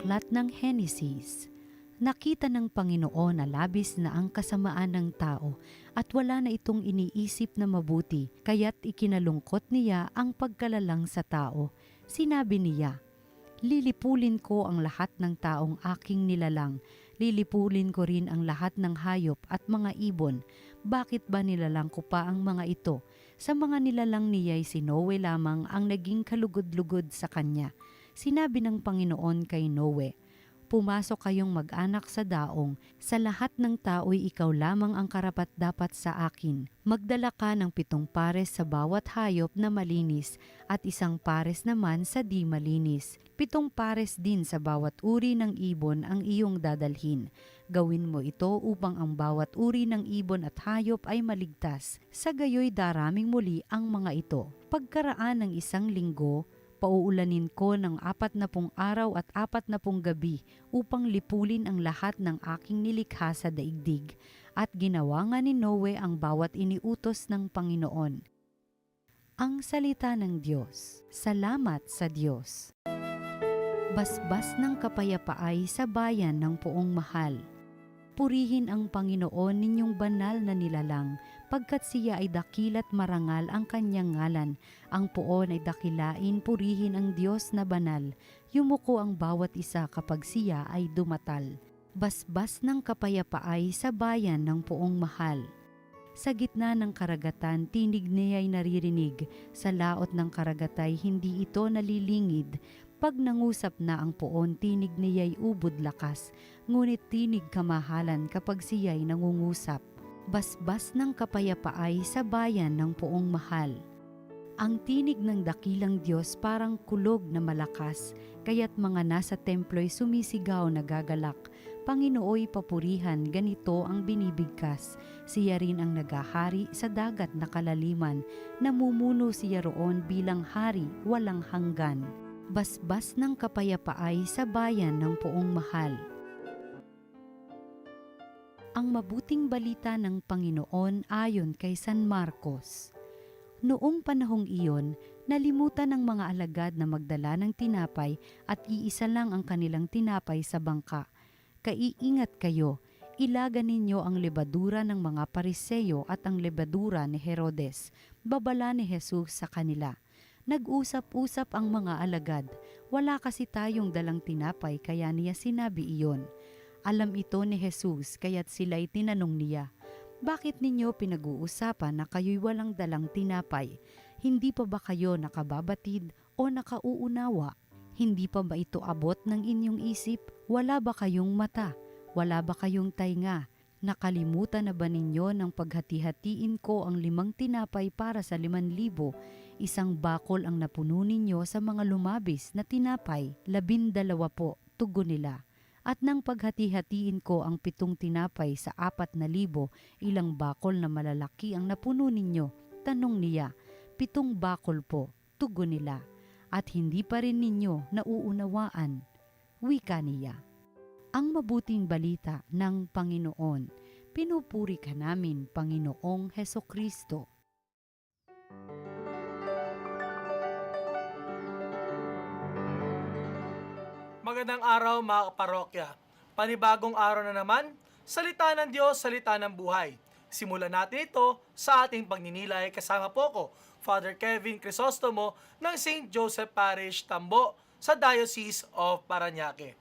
Aklat ng Henesis. Nakita ng Panginoon na labis na ang kasamaan ng tao at wala na itong iniisip na mabuti, kaya't ikinalungkot niya ang pagkalalang sa tao. Sinabi niya, "Lilipulin ko ang lahat ng taong aking nilalang, lilipulin ko rin ang lahat ng hayop at mga ibon. Bakit ba nilalang ko pa ang mga ito? Sa mga nilalang niya'y si Noe lamang ang naging kalugod-lugod sa kanya." Sinabi ng Panginoon kay Noe, "Pumasok kayong mag-anak sa daong, sa lahat ng tao'y ikaw lamang ang karapat-dapat sa akin. Magdala ka ng 7 pares sa bawat hayop na malinis at 1 pares naman sa di malinis. 7 pares din sa bawat uri ng ibon ang iyong dadalhin. Gawin mo ito upang ang bawat uri ng ibon at hayop ay maligtas. Sa gayoy daraming muli ang mga ito. Pagkaraan ng 1 linggo, pauulanin ko ng 40 araw at 40 gabi upang lipulin ang lahat ng aking nilikha sa daigdig. At ginawa nga ni Noe ang bawat iniutos ng Panginoon." Ang salita ng Diyos. Salamat sa Diyos. Basbas ng kapayapaay sa bayan ng poong mahal. Purihin ang Panginoon ninyong banal na nilalang, pagkat siya ay dakila't marangal ang kanyang ngalan. Ang poon ay dakilain, purihin ang Diyos na banal. Yumuko ang bawat isa kapag siya ay dumatal. Basbas ng kapayapaay sa bayan ng poong mahal. Sa gitna ng karagatan, tinig niya'y naririnig. Sa laot ng karagatay, hindi ito nalilingid. Pag nangusap na ang poon, tinig niya'y ubod lakas, ngunit tinig kamahalan kapag siya'y nangungusap. Basbas ng kapayapaay sa bayan ng poong mahal. Ang tinig ng dakilang Diyos parang kulog na malakas, kaya't mga nasa templo'y sumisigaw na gagalak. Panginooy papurihan, ganito ang binibigkas. Siya rin ang nagahari sa dagat na kalaliman, namumuno siya roon bilang hari walang hanggan. Basbas ng kapayapaay sa bayan ng poong mahal. Ang mabuting balita ng Panginoon ayon kay San Marcos. Noong panahong iyon, nalimutan ng mga alagad na magdala ng tinapay at iisa lang ang kanilang tinapay sa bangka. Kaiingat kayo, ilagan ninyo ang lebadura ng mga Pariseyo at ang lebadura ni Herodes. Babala ni Jesus sa kanila. Nag-usap-usap ang mga alagad. Wala kasi tayong dalang tinapay kaya niya sinabi iyon. Alam ito ni Jesus kaya't sila'y tinanong niya, "Bakit ninyo pinag-uusapan na kayo'y walang dalang tinapay? Hindi pa ba kayo nakababatid o nakauunawa? Hindi pa ba ito abot ng inyong isip? Wala ba kayong mata? Wala ba kayong tainga? Nakalimutan na ba ninyo nang paghati-hatiin ko ang 5 tinapay para sa 5,000, 1 bakol ang napuno ninyo sa mga lumabis na tinapay, 12 po," tugon nila. "At nang paghati-hatiin ko ang 7 tinapay sa 4,000, ilang bakol na malalaki ang napuno ninyo?" Tanong niya. 7 bakol po," tugon nila. "At hindi pa rin ninyo nauunawaan?" Wika niya. Ang mabuting balita ng Panginoon. Pinupuri ka namin, Panginoong Hesukristo. Magandang araw mga kaparokya. Panibagong araw na naman, salita ng Diyos, salita ng buhay. Simulan natin ito sa ating pagninilay kasama po ko, Father Kevin Crisostomo ng St. Joseph Parish, Tambo, sa Diocese of Parañaque.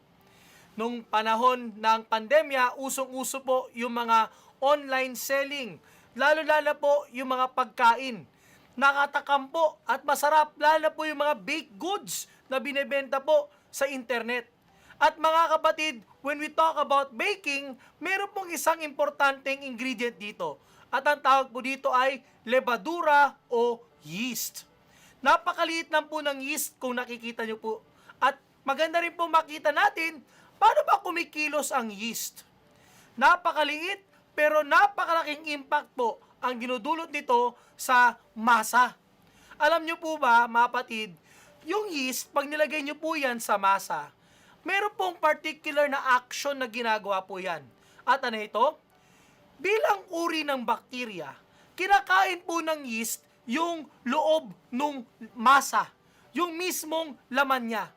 Nung panahon ng pandemya, usong-uso po yung mga online selling, lalo-lalo po yung mga pagkain. Nakatakam po at masarap, lalo po yung mga baked goods na binebenta po sa internet. At mga kapatid, when we talk about baking, meron pong isang importanteng ingredient dito. At ang tawag po dito ay levadura o yeast. Napakaliit lang po ng yeast kung nakikita nyo po. At maganda rin po makita natin paano ba kumikilos ang yeast. Napakaliit pero napakalaking impact po ang dinudulot nito sa masa. Alam nyo po ba, mga kapatid, yung yeast, pag nilagay nyo po yan sa masa, meron pong particular na action na ginagawa po yan. At ano ito? Bilang uri ng bakterya, kinakain po ng yeast yung loob ng masa, yung mismong laman niya.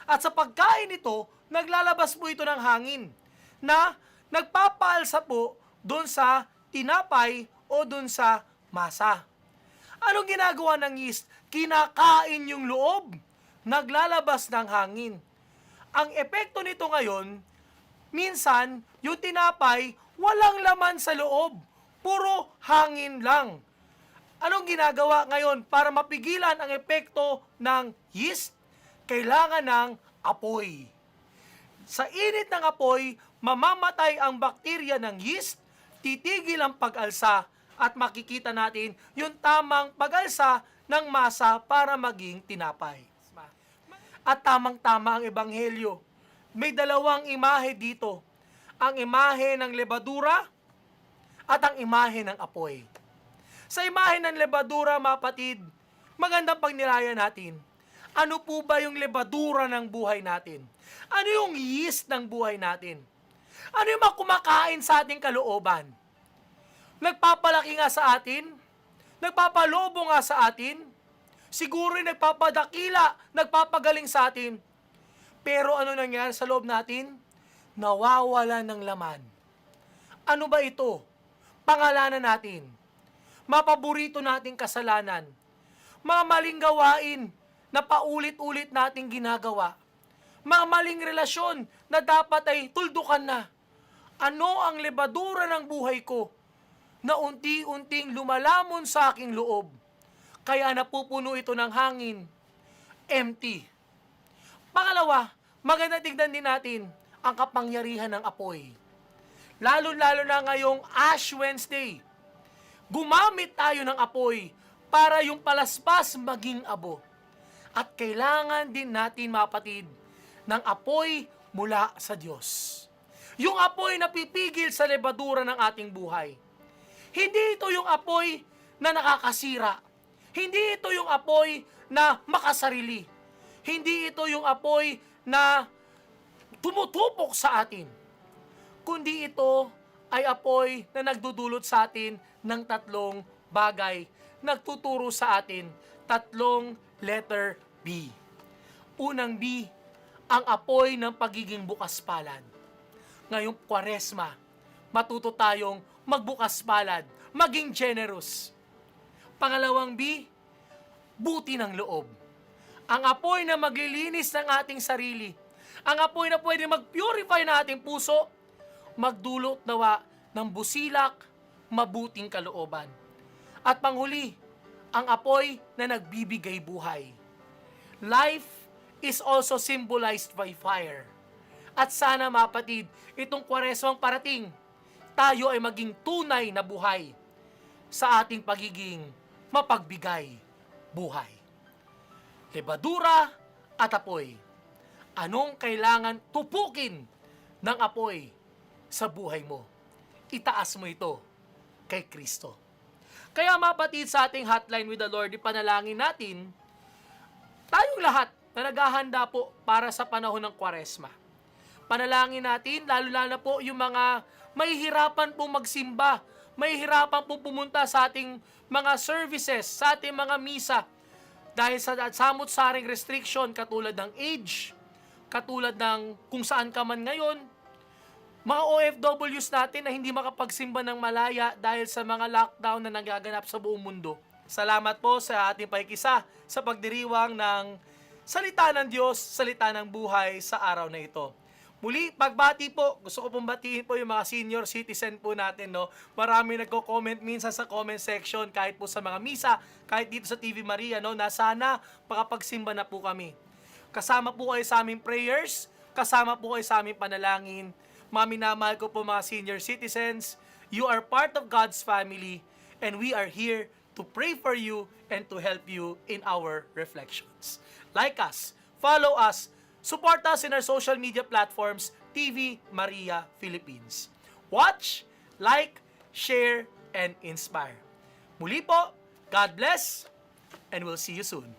At sa pagkain nito, naglalabas po ito ng hangin na nagpapaalsa po doon sa tinapay o doon sa masa. Anong ginagawa ng yeast? Kinakain yung loob. Naglalabas ng hangin. Ang epekto nito ngayon, minsan, yung tinapay, walang laman sa loob. Puro hangin lang. Anong ginagawa ngayon para mapigilan ang epekto ng yeast? Kailangan ng apoy. Sa init ng apoy, mamamatay ang bakterya ng yeast, titigil ang pag-alsa, at makikita natin yung tamang pag-alsa ng masa para maging tinapay. At tamang-tama ang ebanghelyo. May dalawang imahe dito. Ang imahe ng lebadura at ang imahe ng apoy. Sa imahe ng lebadura, mga kapatid, magandang pagnilaya natin. Ano po ba yung lebadura ng buhay natin? Ano yung yeast ng buhay natin? Ano yung mga kumakain sa ating kalooban? Nagpapalaki nga sa atin? Nagpapalobo nga sa atin? Siguro nagpapadakila, nagpapagaling sa atin. Pero ano nangyari sa loob natin? Nawawala ng laman. Ano ba ito? Pangalanan natin. Mapaborito nating kasalanan. Mga maling gawain na paulit-ulit nating ginagawa. Mga maling relasyon na dapat ay tuldukan na. Ano ang lebadura ng buhay ko na unti-unting lumalamon sa aking loob? Kaya napupuno ito ng hangin. Empty. Pangalawa, maganda tignan din natin ang kapangyarihan ng apoy. Lalo-lalo na ngayong Ash Wednesday. Gumamit tayo ng apoy para yung palaspas maging abo. At kailangan din natin, mga kapatid, ng apoy mula sa Diyos. Yung apoy na pipigil sa lebadura ng ating buhay. Hindi ito yung apoy na nakakasira. Hindi ito yung apoy na makasarili. Hindi ito yung apoy na tumutupok sa atin. Kundi ito ay apoy na nagdudulot sa atin ng tatlong bagay. Nagtuturo sa atin tatlong letter B. Unang B, ang apoy ng pagiging bukas palad. Ngayong Kwaresma, matuto tayong magbukas palad, maging generous. Pangalawang B, buti ng loob. Ang apoy na maglilinis ng ating sarili. Ang apoy na pwede mag-purify na ating puso, magdulot nawa ng busilak, mabuting kalooban. At panghuli, ang apoy na nagbibigay buhay. Life is also symbolized by fire. At sana, mga kapatid, itong Kwaresmang parating, tayo ay maging tunay na buhay sa ating pagiging mapagbigay buhay. Lebadura at apoy. Anong kailangan tupukin ng apoy sa buhay mo? Itaas mo ito kay Kristo. Kaya, mga kapatid, sa ating Hotline with the Lord, ipanalangin natin, tayong lahat na naghahanda po para sa panahon ng Kwaresma. Panalangin natin, lalo-lalo po yung mga mahihirapan pong magsimba, mahihirapan pong pumunta sa ating mga services, sa ating mga misa, dahil sa samot-saring restriction katulad ng age, katulad ng kung saan ka man ngayon, mga OFWs natin na hindi makapagsimba ng malaya dahil sa mga lockdown na nagaganap sa buong mundo. Salamat po sa ating pakikisa sa pagdiriwang ng salita ng Diyos, salita ng buhay sa araw na ito. Muli, pagbati po, gusto ko pong batiin po yung mga senior citizen po natin, no? Marami nagko-comment minsan sa comment section, kahit po sa mga misa, kahit dito sa TV Maria, no? Na sana makapagsimba na po kami. Kasama po kayo sa aming prayers, kasama po kayo sa aming panalangin. Mga minamahal ko po mga senior citizens, you are part of God's family, and we are here to pray for you and to help you in our reflections. Like us, follow us, support us in our social media platforms, TV Maria Philippines. Watch, like, share, and inspire. Muli po, God bless, and we'll see you soon.